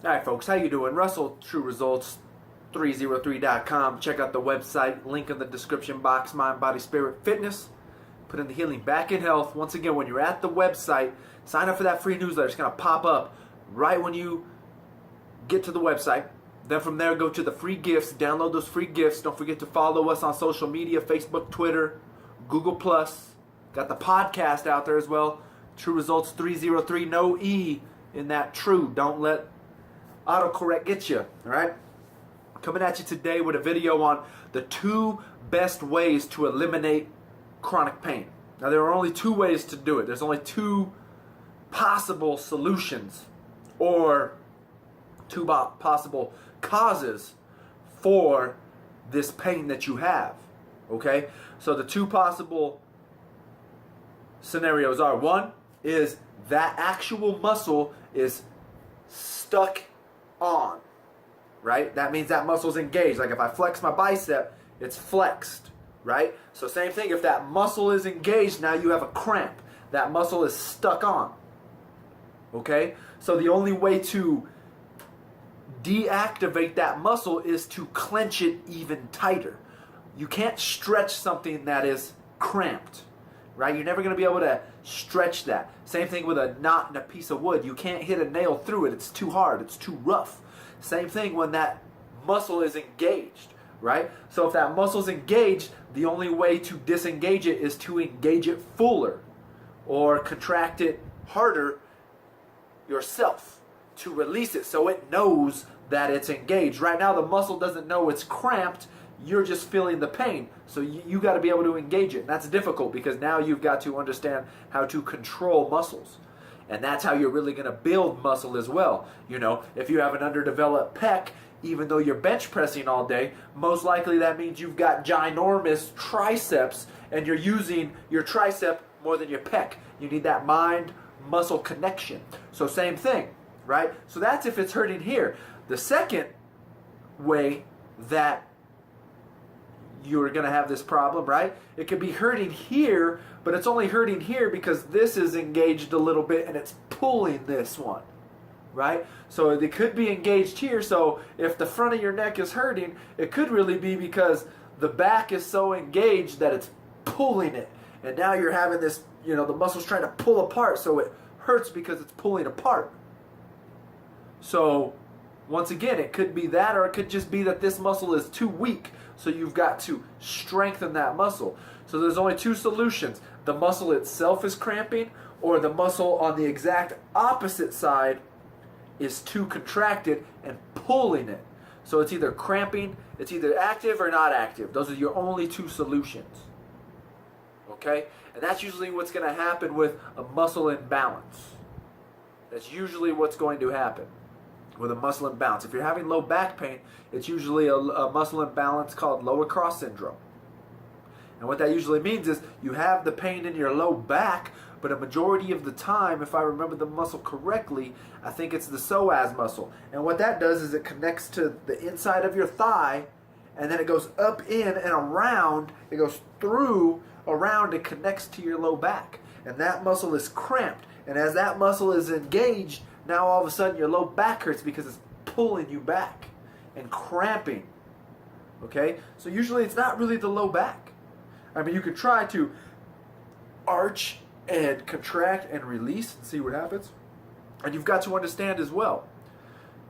All right, folks, how you doing? Russell, True Results 303.com. Check out the website, link in the description box, Mind, Body, Spirit, Fitness. Put in the healing back in health. Once again, when you're at the website, sign up for that free newsletter. It's going to pop up right when you get to the website. Then from there, go to the free gifts. Download those free gifts. Don't forget to follow us on social media, Facebook, Twitter, Google+. Got the podcast out there as well. True Results 303. No E in that true. Don't let autocorrect get you. All right? Coming at you today with a video on the 2 best ways to eliminate chronic pain. Now, there are only 2 ways to do it. There's only 2 possible solutions or 2 possible causes for this pain that you have. Okay? So the 2 possible scenarios are, one is that actual muscle is stuck on, right? That means that muscle's engaged. Like if I flex my bicep, it's flexed, right? So same thing, if that muscle is engaged, now you have a cramp. That muscle is stuck on, okay? So the only way to deactivate that muscle is to clench it even tighter. You can't stretch something that is cramped, right? You're never going to be able to stretch that. Same thing with a knot in a piece of wood. You can't hit a nail through it. It's too hard. It's too rough. Same thing when that muscle is engaged, right? So if that muscle's engaged, the only way to disengage it is to engage it fuller or contract it harder yourself to release it so it knows that it's engaged. Right now, the muscle doesn't know it's cramped. You're just feeling the pain. So you got to be able to engage it. And that's difficult because now you've got to understand how to control muscles. And that's how you're really going to build muscle as well. You know, if you have an underdeveloped pec, even though you're bench pressing all day, most likely that means you've got ginormous triceps and you're using your tricep more than your pec. You need that mind-muscle connection. So same thing, right? So that's if it's hurting here. The second way that you're going to have this problem, right? It could be hurting here, but it's only hurting here because this is engaged a little bit and it's pulling this one, right? So it could be engaged here. So if the front of your neck is hurting, it could really be because the back is so engaged that it's pulling it. And now you're having this, you know, the muscle's trying to pull apart, so it hurts because it's pulling apart. So once again, it could be that, or it could just be that this muscle is too weak. So you've got to strengthen that muscle. So there's only 2 solutions. The muscle itself is cramping, or the muscle on the exact opposite side is too contracted and pulling it. So it's either cramping, it's either active or not active. Those are your only 2 solutions. Okay? And that's usually what's going to happen with a muscle imbalance. That's usually what's going to happen with a muscle imbalance. If you're having low back pain, it's usually a muscle imbalance called lower cross syndrome. And what that usually means is you have the pain in your low back, but a majority of the time, if I remember the muscle correctly, I think it's the psoas muscle. And what that does is it connects to the inside of your thigh, and then it goes up in and around. It goes through, around, and connects to your low back. And that muscle is cramped. And as that muscle is engaged, now all of a sudden your low back hurts because it's pulling you back and cramping. Okay? So usually it's not really the low back. I mean, you could try to arch and contract and release and see what happens. And you've got to understand as well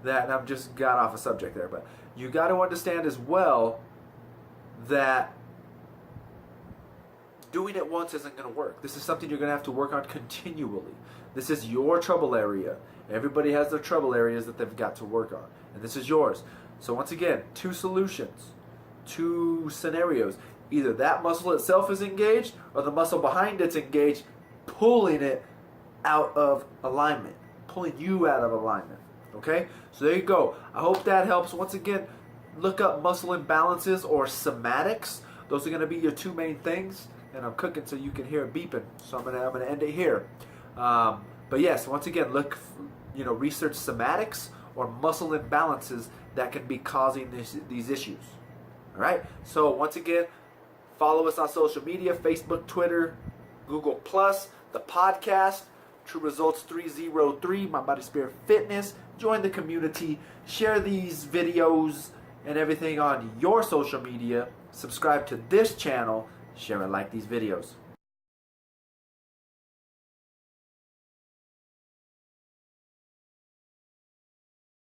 that, and I've just got off a subject there, but you got to understand as well that doing it once isn't going to work. This is something you're going to have to work on continually. This is your trouble area. Everybody has their trouble areas that they've got to work on. And this is yours. So once again, 2 solutions, 2 scenarios. Either that muscle itself is engaged or the muscle behind it's engaged, pulling it out of alignment, pulling you out of alignment. Okay? So there you go. I hope that helps. Once again, look up muscle imbalances or somatics. Those are going to be your 2 main things. And I'm cooking so you can hear it beeping. So I'm gonna end it here. But yes, once again, look, research somatics or muscle imbalances that can be causing these issues. All right. So once again, follow us on social media: Facebook, Twitter, Google+, the podcast, True Results 303, My Body Spirit Fitness. Join the community. Share these videos and everything on your social media. Subscribe to this channel. Share and like these videos.